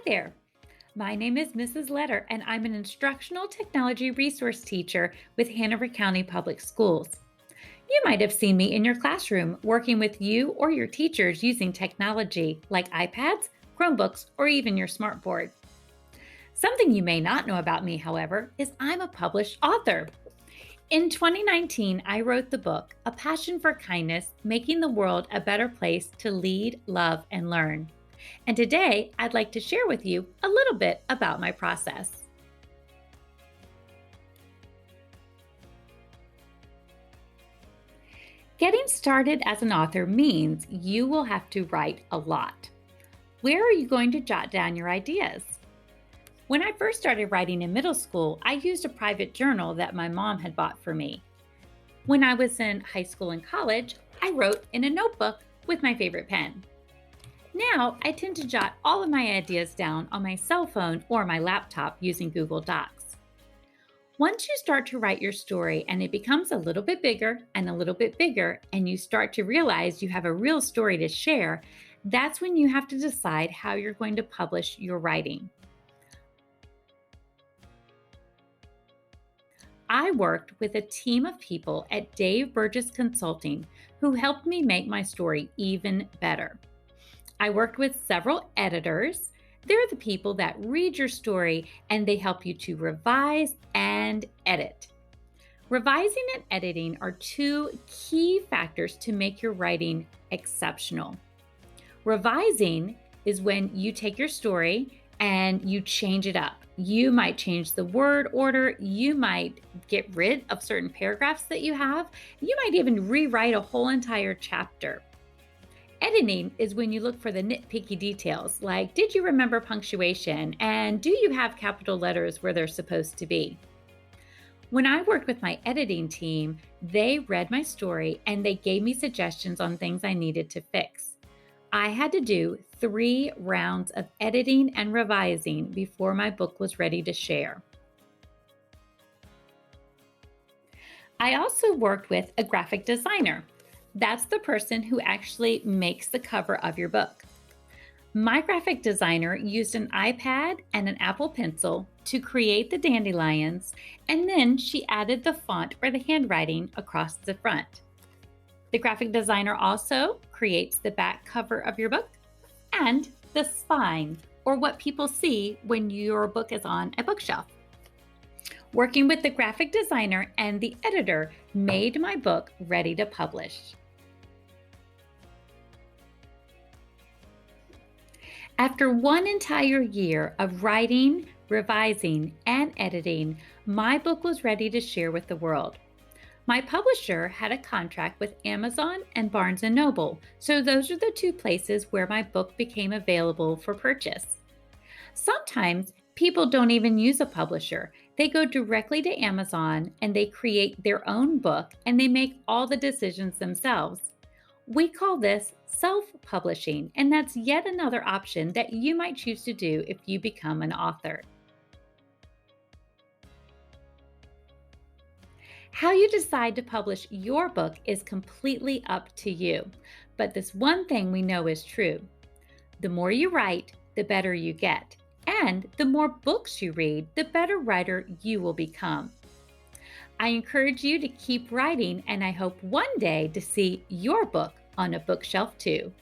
there. My name is Mrs. Letter, and I'm an instructional technology resource teacher with Hanover County Public Schools. You might have seen me in your classroom working with you or your teachers using technology like iPads, Chromebooks, or even your smartboard. Something you may not know about me, however, is I'm a published author. In 2019, I wrote the book, A Passion for Kindness, Making the World a Better Place to Lead, Love, and Learn. And today, I'd like to share with you a little bit about my process. Getting started as an author means you will have to write a lot. Where are you going to jot down your ideas? When I first started writing in middle school, I used a private journal that my mom had bought for me. When I was in high school and college, I wrote in a notebook with my favorite pen. Now, I tend to jot all of my ideas down on my cell phone or my laptop using Google Docs. Once you start to write your story and it becomes a little bit bigger and a little bit bigger, and you start to realize you have a real story to share, that's when you have to decide how you're going to publish your writing. I worked with a team of people at Dave Burgess Consulting who helped me make my story even better. I worked with several editors. They're the people that read your story and they help you to revise and edit. Revising and editing are two key factors to make your writing exceptional. Revising is when you take your story and you change it up. You might change the word order. You might get rid of certain paragraphs that you have. You might even rewrite a whole entire chapter. Editing is when you look for the nitpicky details, like did you remember punctuation and do you have capital letters where they're supposed to be? When I worked with my editing team, they read my story and they gave me suggestions on things I needed to fix. I had to do 3 rounds of editing and revising before my book was ready to share. I also worked with a graphic designer. That's the person who actually makes the cover of your book. My graphic designer used an iPad and an Apple Pencil to create the dandelions, and then she added the font or the handwriting across the front. The graphic designer also creates the back cover of your book and the spine, or what people see when your book is on a bookshelf. Working with the graphic designer and the editor made my book ready to publish. After one entire year of writing, revising, and editing, my book was ready to share with the world. My publisher had a contract with Amazon and Barnes & Noble, so those are the 2 places where my book became available for purchase. Sometimes people don't even use a publisher. They go directly to Amazon and they create their own book and they make all the decisions themselves. We call this self-publishing, and that's yet another option that you might choose to do if you become an author. How you decide to publish your book is completely up to you, but this one thing we know is true. The more you write, the better you get, and the more books you read, the better writer you will become. I encourage you to keep writing, and I hope one day to see your book on a bookshelf too.